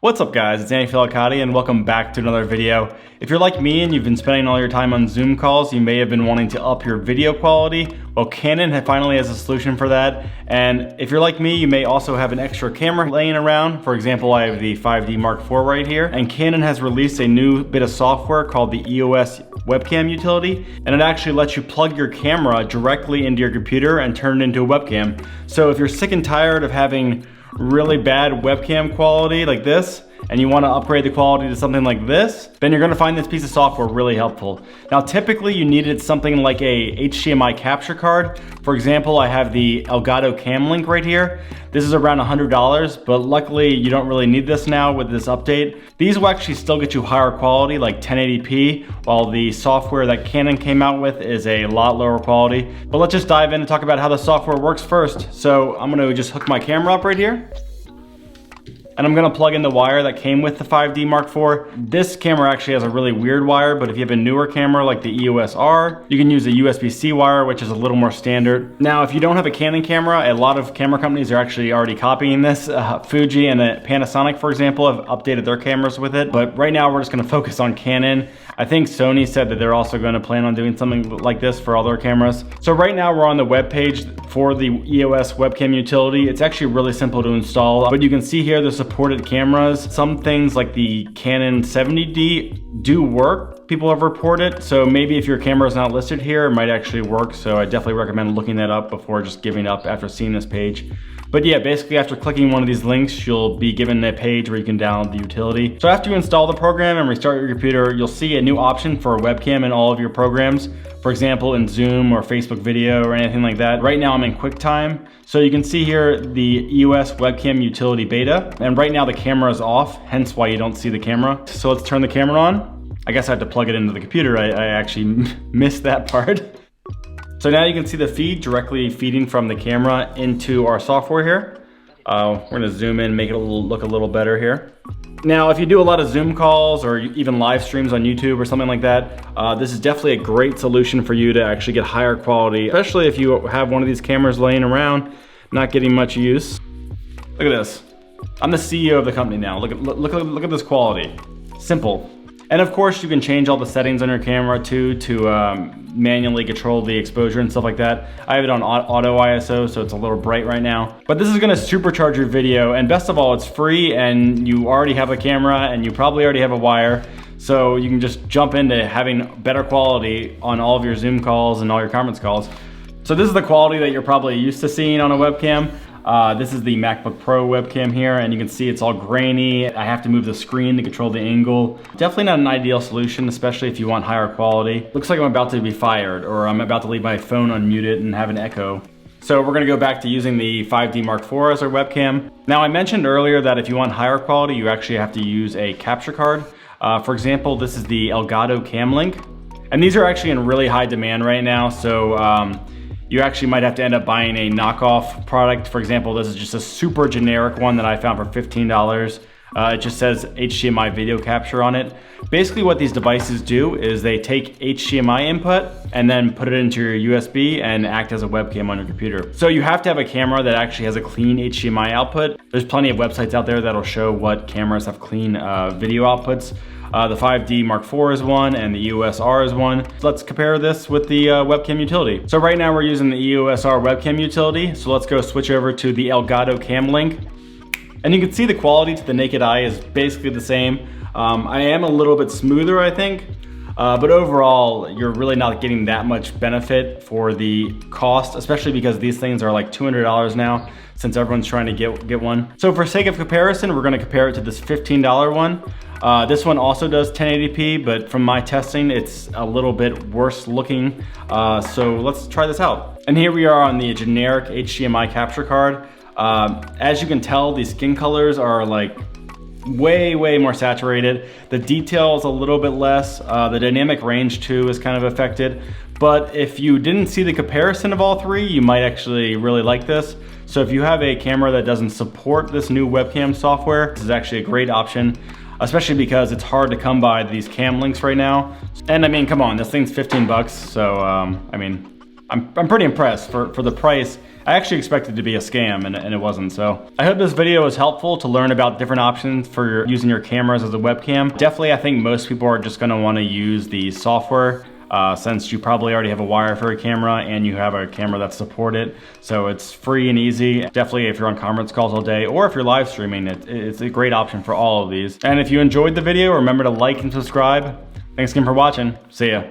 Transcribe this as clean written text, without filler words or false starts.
What's up guys, it's Feliciotti and welcome back to another video. If you're like me and you've been spending all your time on Zoom calls, you may have been wanting to up your video quality. Well, Canon finally has a solution for that. And if you're like me, you may also have an extra camera laying around. For example, I have the 5D Mark IV right here. And Canon has released a new bit of software called the EOS Webcam utility. And it actually lets you plug your camera directly into your computer and turn it into a webcam. So if you're sick and tired of having really bad webcam quality like this, and you want to upgrade the quality to something like this, then you're going to find this piece of software really helpful. Now, typically you needed something like a HDMI capture card. For example, I have the Elgato Camlink right here. This is around $100, but luckily you don't really need this now with this update. These will actually still get you higher quality, like 1080p, while the software that Canon came out with is a lot lower quality. But let's just dive in and talk about how the software works first. So I'm going to just hook my camera up right here. And I'm gonna plug in the wire that came with the 5D Mark IV. This camera actually has a really weird wire, but if you have a newer camera like the EOS R, you can use a USB-C wire, which is a little more standard. Now, if you don't have a Canon camera, a lot of camera companies are actually already copying this. Fuji and Panasonic, for example, have updated their cameras with it. But right now, we're just gonna focus on Canon. I think Sony said that they're also gonna plan on doing something like this for all their cameras. So right now, we're on the web page for the EOS Webcam utility. It's actually really simple to install, but you can see here the supported cameras. Some things like the Canon 70D do work, people have reported. So maybe if your camera is not listed here, it might actually work. So I definitely recommend looking that up before just giving up after seeing this page. But yeah, basically after clicking one of these links, you'll be given a page where you can download the utility. So after you install the program and restart your computer, you'll see a new option for a webcam in all of your programs. For example, in Zoom or Facebook video or anything like that. Right now I'm in QuickTime. So you can see here the EOS Webcam Utility Beta. And right now the camera is off, hence why you don't see the camera. So let's turn the camera on. I guess I have to plug it into the computer. I actually missed that part. So now you can see the feed directly feeding from the camera into our software here. We're gonna zoom in, make it look a little better here. Now, if you do a lot of Zoom calls or even live streams on YouTube or something like that, this is definitely a great solution for you to actually get higher quality, especially if you have one of these cameras laying around, not getting much use. Look at this. I'm the CEO of the company now. Look at this quality. Simple. And of course, you can change all the settings on your camera too to manually control the exposure and stuff like that. I have it on auto ISO, so it's a little bright right now. But this is gonna supercharge your video, and best of all, it's free, and you already have a camera, and you probably already have a wire, so you can just jump into having better quality on all of your Zoom calls and all your conference calls. So this is the quality that you're probably used to seeing on a webcam. This is the MacBook Pro webcam here, and you can see it's all grainy. I have to move the screen to control the angle. Definitely not an ideal solution, especially if you want higher quality. Looks like I'm about to be fired, or I'm about to leave my phone unmuted and have an echo. So we're gonna go back to using the 5D Mark IV as our webcam. Now, I mentioned earlier that if you want higher quality, you actually have to use a capture card. For example, this is the Elgato Camlink. And these are actually in really high demand right now, so you actually might have to end up buying a knockoff product. For example, this is just a super generic one that I found for $15. It just says HDMI video capture on it. Basically what these devices do is they take HDMI input and then put it into your USB and act as a webcam on your computer. So you have to have a camera that actually has a clean HDMI output. There's plenty of websites out there that'll show what cameras have clean video outputs. The 5D Mark IV is one, and the EOS R is one. Let's compare this with the webcam utility. So right now we're using the EOS R webcam utility. So let's go switch over to the Elgato Camlink. And you can see the quality to the naked eye is basically the same. I am a little bit smoother, I think. But overall, you're really not getting that much benefit for the cost, especially because these things are like $200 now, since everyone's trying to get one. So for sake of comparison, we're gonna compare it to this $15 one. This one also does 1080p, but from my testing, it's a little bit worse looking. So let's try this out. And here we are on the generic HDMI capture card. As you can tell, these skin colors are like way more saturated. The detail is a little bit less. The dynamic range too is kind of affected. But if you didn't see the comparison of all three, you might actually really like this. So if you have a camera that doesn't support this new webcam software, this is actually a great option, especially because it's hard to come by these cam links right now. And I mean, come on, this thing's 15 bucks. So, I mean, I'm pretty impressed for the price. I actually expected it to be a scam, and it wasn't. So I hope this video was helpful to learn about different options for using your cameras as a webcam. Definitely, I think most people are just gonna wanna use the software since you probably already have a wire for a camera and you have a camera that supports it. So it's free and easy. Definitely if you're on conference calls all day or if you're live streaming, it's a great option for all of these. And if you enjoyed the video, remember to like and subscribe. Thanks again for watching. See ya.